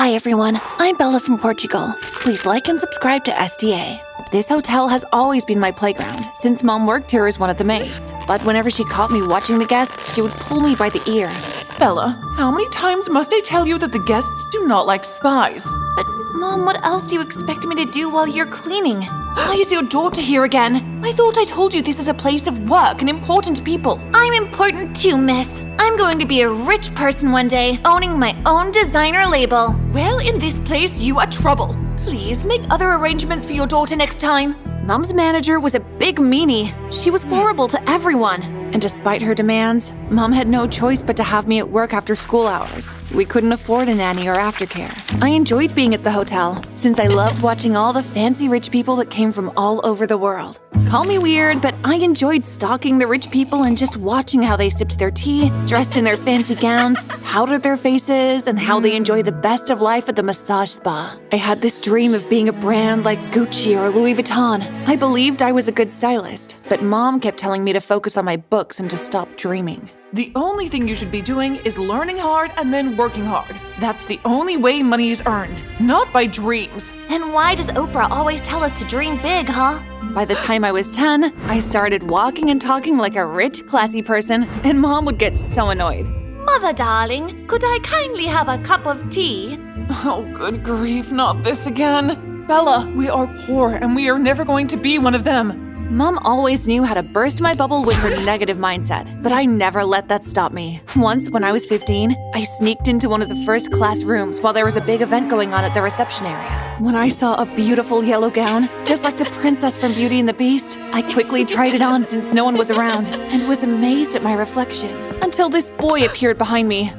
Hi everyone, I'm Bella from Portugal. Please like and subscribe to SDA. This hotel has always been my playground, since Mom worked here as one of the maids. But whenever she caught me watching the guests, she would pull me by the ear. Bella, how many times must I tell you that the guests do not like spies? But Mom, what else do you expect me to do while you're cleaning? Why is your daughter here again? I thought I told you this is a place of work and important people. I'm important too, miss. I'm going to be a rich person one day, owning my own designer label. Well, in this place, you are trouble. Please make other arrangements for your daughter next time. Mom's manager was a big meanie. She was horrible to everyone. And despite her demands, Mom had no choice but to have me at work after school hours. We couldn't afford a nanny or aftercare. I enjoyed being at the hotel, since I loved watching all the fancy rich people that came from all over the world. Call me weird, but I enjoyed stalking the rich people and just watching how they sipped their tea, dressed in their fancy gowns, powdered their faces, and how they enjoy the best of life at the massage spa. I had this dream of being a brand like Gucci or Louis Vuitton. I believed I was a good stylist, but Mom kept telling me to focus on my books and to stop dreaming. The only thing you should be doing is learning hard and then working hard. That's the only way money is earned, not by dreams. Then why does Oprah always tell us to dream big, huh? By the time I was 10, I started walking and talking like a rich, classy person, and Mom would get so annoyed. Mother darling, could I kindly have a cup of tea? Oh, good grief, not this again. Bella, we are poor and we are never going to be one of them. Mom always knew how to burst my bubble with her negative mindset, but I never let that stop me. Once, when I was 15, I sneaked into one of the first class rooms while there was a big event going on at the reception area. When I saw a beautiful yellow gown, just like the princess from Beauty and the Beast, I quickly tried it on since no one was around, and was amazed at my reflection. Until this boy appeared behind me.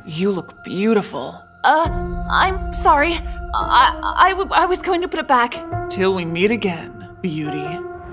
You look beautiful. I'm sorry. I was going to put it back. Till we meet again, beauty.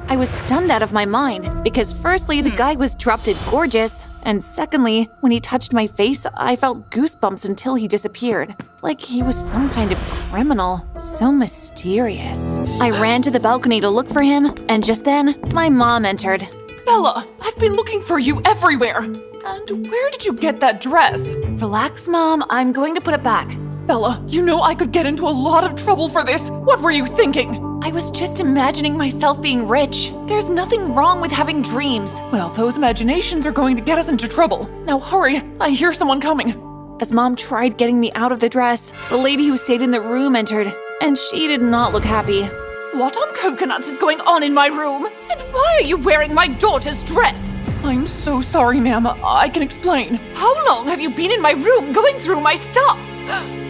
I was stunned out of my mind because firstly, the guy was drop-dead gorgeous, and secondly, when he touched my face, I felt goosebumps until he disappeared. Like he was some kind of criminal. So mysterious. I ran to the balcony to look for him, and just then, my mom entered. Bella, I've been looking for you everywhere. And where did you get that dress? Relax, Mom. I'm going to put it back. Bella, you know I could get into a lot of trouble for this. What were you thinking? I was just imagining myself being rich. There's nothing wrong with having dreams. Well, those imaginations are going to get us into trouble. Now hurry, I hear someone coming. As Mom tried getting me out of the dress, the lady who stayed in the room entered, and she did not look happy. What on coconuts is going on in my room? And why are you wearing my daughter's dress? I'm so sorry, ma'am. I can explain. How long have you been in my room going through my stuff?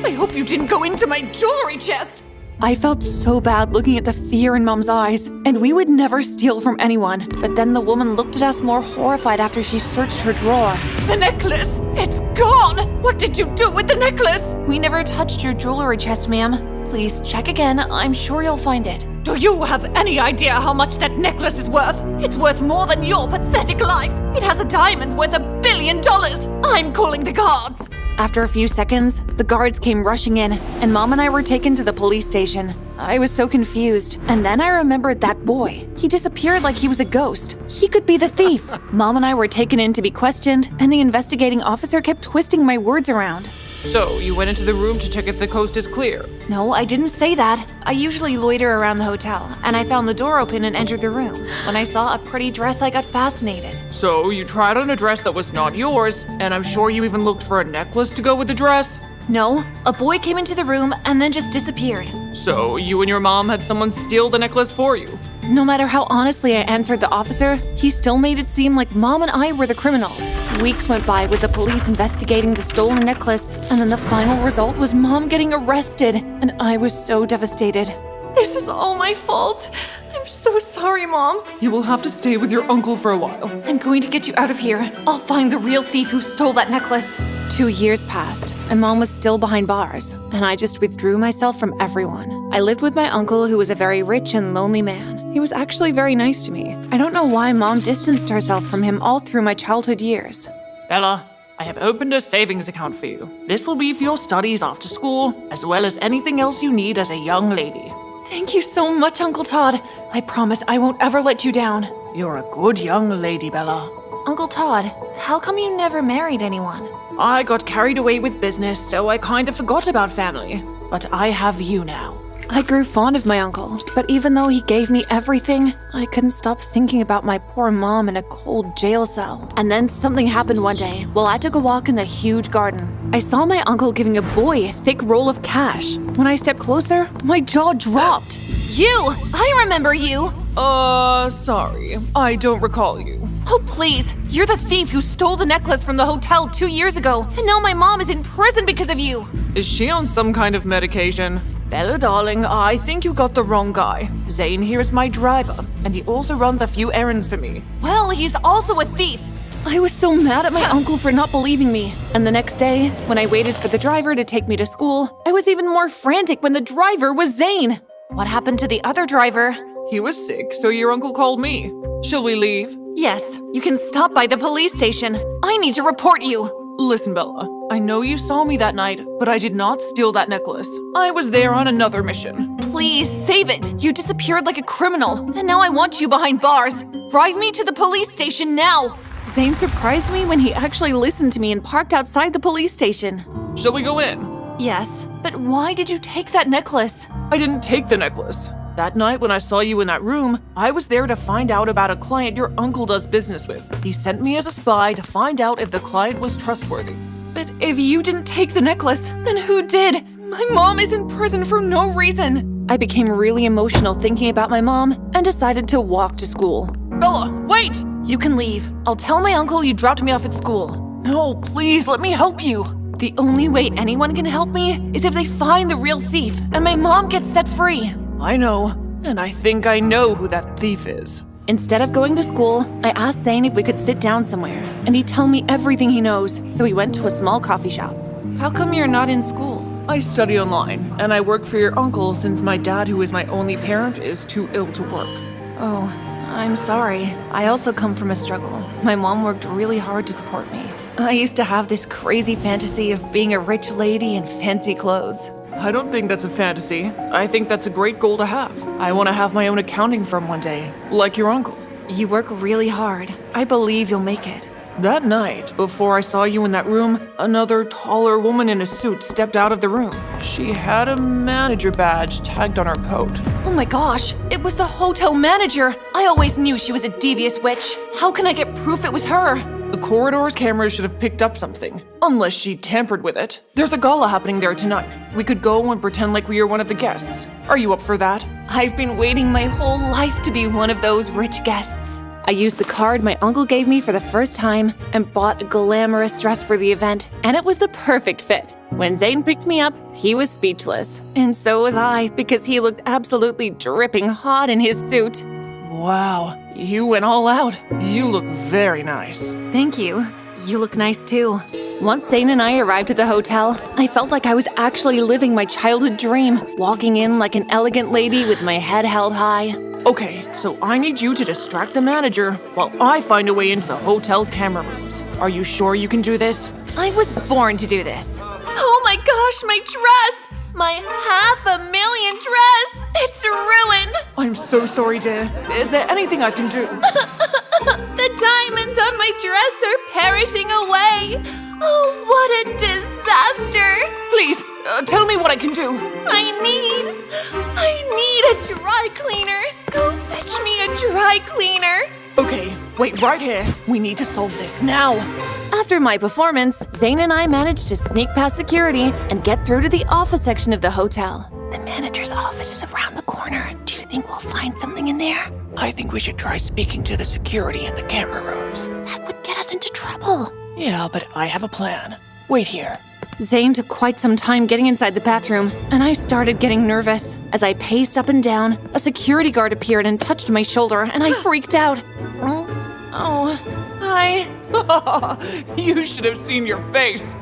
I hope you didn't go into my jewelry chest. I felt so bad looking at the fear in Mom's eyes, and we would never steal from anyone. But then the woman looked at us more horrified after she searched her drawer. The necklace! It's gone! What did you do with the necklace? We never touched your jewelry chest, ma'am. Please check again. I'm sure you'll find it. Do you have any idea how much that necklace is worth? It's worth more than your pathetic life. It has a diamond worth $1 billion. I'm calling the guards. After a few seconds, the guards came rushing in, and Mom and I were taken to the police station. I was so confused, and then I remembered that boy. He disappeared like he was a ghost. He could be the thief. Mom and I were taken in to be questioned, and the investigating officer kept twisting my words around. So, you went into the room to check if the coast is clear? No, I didn't say that. I usually loiter around the hotel, and I found the door open and entered the room. When I saw a pretty dress, I got fascinated. So, you tried on a dress that was not yours, and I'm sure you even looked for a necklace to go with the dress? No, a boy came into the room and then just disappeared. So, you and your mom had someone steal the necklace for you? No matter how honestly I answered the officer, he still made it seem like Mom and I were the criminals. Weeks went by with the police investigating the stolen necklace, and then the final result was Mom getting arrested, and I was so devastated. This is all my fault. I'm so sorry, Mom. You will have to stay with your uncle for a while. I'm going to get you out of here. I'll find the real thief who stole that necklace. 2 years passed, and Mom was still behind bars, and I just withdrew myself from everyone. I lived with my uncle, who was a very rich and lonely man. He was actually very nice to me. I don't know why Mom distanced herself from him all through my childhood years. Bella, I have opened a savings account for you. This will be for your studies after school, as well as anything else you need as a young lady. Thank you so much, Uncle Todd. I promise I won't ever let you down. You're a good young lady, Bella. Uncle Todd, how come you never married anyone? I got carried away with business, so I kind of forgot about family. But I have you now. I grew fond of my uncle, but even though he gave me everything, I couldn't stop thinking about my poor mom in a cold jail cell. And then something happened one day while I took a walk in the huge garden. I saw my uncle giving a boy a thick roll of cash. When I stepped closer, my jaw dropped. You! I remember you! Sorry. I don't recall you. Oh, please. You're the thief who stole the necklace from the hotel 2 years ago, and now my mom is in prison because of you. Is she on some kind of medication? Bella, darling, I think you got the wrong guy. Zane here is my driver, and he also runs a few errands for me. Well, he's also a thief. I was so mad at my uncle for not believing me. And the next day, when I waited for the driver to take me to school, I was even more frantic when the driver was Zane. What happened to the other driver? He was sick, so your uncle called me. Shall we leave? Yes, you can stop by the police station. I need to report you. Listen, Bella, I know you saw me that night, but I did not steal that necklace. I was there on another mission. Please, save it. You disappeared like a criminal, and now I want you behind bars. Drive me to the police station now. Zane surprised me when he actually listened to me and parked outside the police station. Shall we go in? Yes, but why did you take that necklace? I didn't take the necklace. That night when I saw you in that room, I was there to find out about a client your uncle does business with. He sent me as a spy to find out if the client was trustworthy. But if you didn't take the necklace, then who did? My mom is in prison for no reason. I became really emotional thinking about my mom and decided to walk to school. Bella, wait! You can leave. I'll tell my uncle you dropped me off at school. No, please, let me help you. The only way anyone can help me is if they find the real thief and my mom gets set free. I know, and I think I know who that thief is. Instead of going to school, I asked Zane if we could sit down somewhere, and he'd tell me everything he knows, so we went to a small coffee shop. How come you're not in school? I study online, and I work for your uncle since my dad, who is my only parent, is too ill to work. Oh, I'm sorry. I also come from a struggle. My mom worked really hard to support me. I used to have this crazy fantasy of being a rich lady in fancy clothes. I don't think that's a fantasy. I think that's a great goal to have. I want to have my own accounting firm one day, like your uncle. You work really hard. I believe you'll make it. That night, before I saw you in that room, another taller woman in a suit stepped out of the room. She had a manager badge tagged on her coat. Oh my gosh, it was the hotel manager! I always knew she was a devious witch. How can I get proof it was her? The corridor's cameras should have picked up something, unless she tampered with it. There's a gala happening there tonight. We could go and pretend like we are one of the guests. Are you up for that? I've been waiting my whole life to be one of those rich guests. I used the card my uncle gave me for the first time and bought a glamorous dress for the event, and it was the perfect fit. When Zane picked me up, he was speechless. And so was I, because he looked absolutely dripping hot in his suit. Wow, you went all out. You look very nice. Thank you. You look nice too. Once Zane and I arrived at the hotel, I felt like I was actually living my childhood dream, walking in like an elegant lady with my head held high. Okay, so I need you to distract the manager while I find a way into the hotel camera rooms. Are you sure you can do this? I was born to do this. Oh my gosh, my dress! My $500,000 dress! It's ruined! I'm so sorry, dear. Is there anything I can do? The diamonds on my dress are perishing away! Oh, what a disaster! Please, tell me what I can do. I need a dry cleaner! Go fetch me a dry cleaner! Okay, wait right here. We need to solve this now. After my performance, Zane and I managed to sneak past security and get through to the office section of the hotel. The manager's office is around the corner. Do you think we'll find something in there? I think we should try speaking to the security in the camera rooms. That would get us into trouble. Yeah, but I have a plan. Wait here. Zane took quite some time getting inside the bathroom, and I started getting nervous. As I paced up and down, a security guard appeared and touched my shoulder, and I freaked out. Oh, hi. You should have seen your face.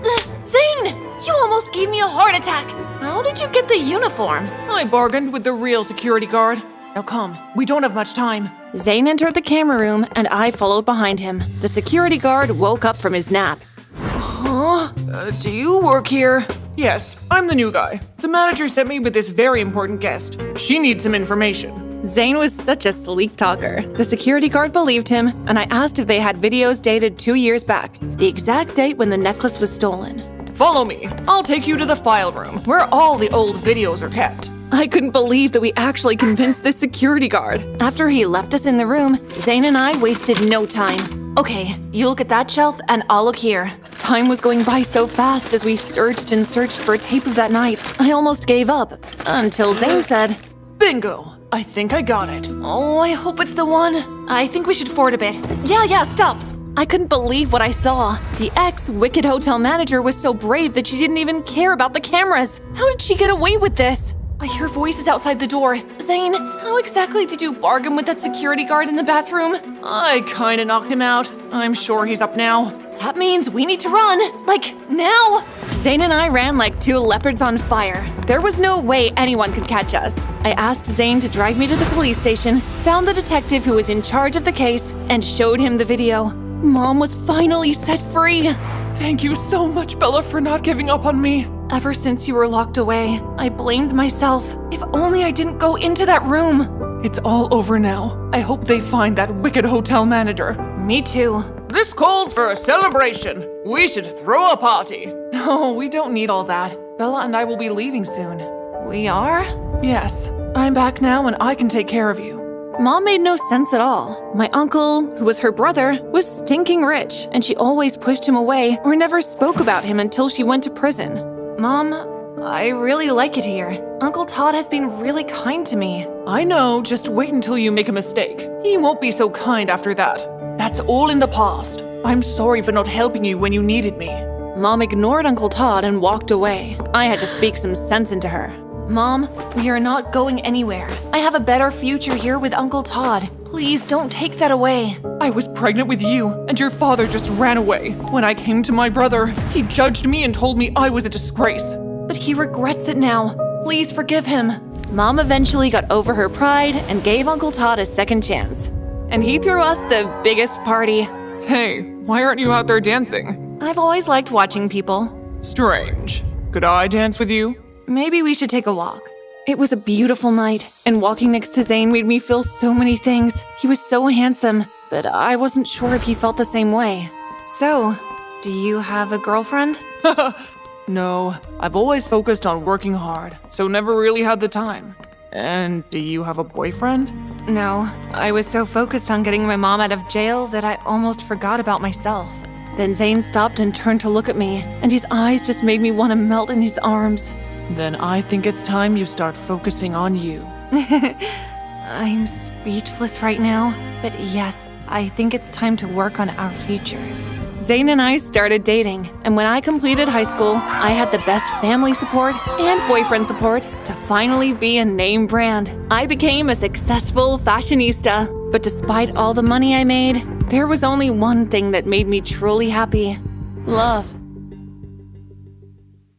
Zane! You almost gave me a heart attack! How did you get the uniform? I bargained with the real security guard. Now come, we don't have much time. Zane entered the camera room, and I followed behind him. The security guard woke up from his nap. Huh? Do you work here? Yes, I'm the new guy. The manager sent me with this very important guest. She needs some information. Zane was such a sleek talker. The security guard believed him, and I asked if they had videos dated 2 years back, the exact date when the necklace was stolen. Follow me. I'll take you to the file room, where all the old videos are kept. I couldn't believe that we actually convinced this security guard. After he left us in the room, Zane and I wasted no time. Okay, you look at that shelf and I'll look here. Time was going by so fast as we searched and searched for a tape of that night. I almost gave up, until Zane said, "Bingo! I think I got it." Oh, I hope it's the one. I think we should forward a bit. Yeah, stop. I couldn't believe what I saw. The ex-Wicked hotel manager was so brave that she didn't even care about the cameras. How did she get away with this? I hear voices outside the door. Zane, how exactly did you bargain with that security guard in the bathroom? I kinda knocked him out. I'm sure he's up now. That means we need to run. Like, now. Zane and I ran like two leopards on fire. There was no way anyone could catch us. I asked Zane to drive me to the police station, found the detective who was in charge of the case, and showed him the video. Mom was finally set free. Thank you so much, Bella, for not giving up on me. Ever since you were locked away, I blamed myself. If only I didn't go into that room. It's all over now. I hope they find that Wicked hotel manager. Me too. This calls for a celebration. We should throw a party. No, we don't need all that. Bella and I will be leaving soon. We are? Yes, I'm back now and I can take care of you. Mom made no sense at all. My uncle, who was her brother, was stinking rich, and she always pushed him away or never spoke about him until she went to prison. Mom, I really like it here. Uncle Todd has been really kind to me. I know, just wait until you make a mistake. He won't be so kind after that. That's all in the past. I'm sorry for not helping you when you needed me. Mom ignored Uncle Todd and walked away. I had to speak some sense into her. Mom, we are not going anywhere. I have a better future here with Uncle Todd. Please don't take that away. I was pregnant with you, and your father just ran away. When I came to my brother, he judged me and told me I was a disgrace. But he regrets it now. Please forgive him. Mom eventually got over her pride and gave Uncle Todd a second chance. And he threw us the biggest party. Hey, why aren't you out there dancing? I've always liked watching people. Strange. Could I dance with you? Maybe we should take a walk. It was a beautiful night, and walking next to Zane made me feel so many things. He was so handsome, but I wasn't sure if he felt the same way. So, do you have a girlfriend? No, I've always focused on working hard, so never really had the time. And do you have a boyfriend? No, I was so focused on getting my mom out of jail that I almost forgot about myself. Then Zane stopped and turned to look at me, and his eyes just made me want to melt in his arms. Then I think it's time you start focusing on you. I'm speechless right now, but yes, I think it's time to work on our futures. Zane and I started dating, and when I completed high school, I had the best family support and boyfriend support to finally be a name brand. I became a successful fashionista, but despite all the money I made, there was only one thing that made me truly happy: love.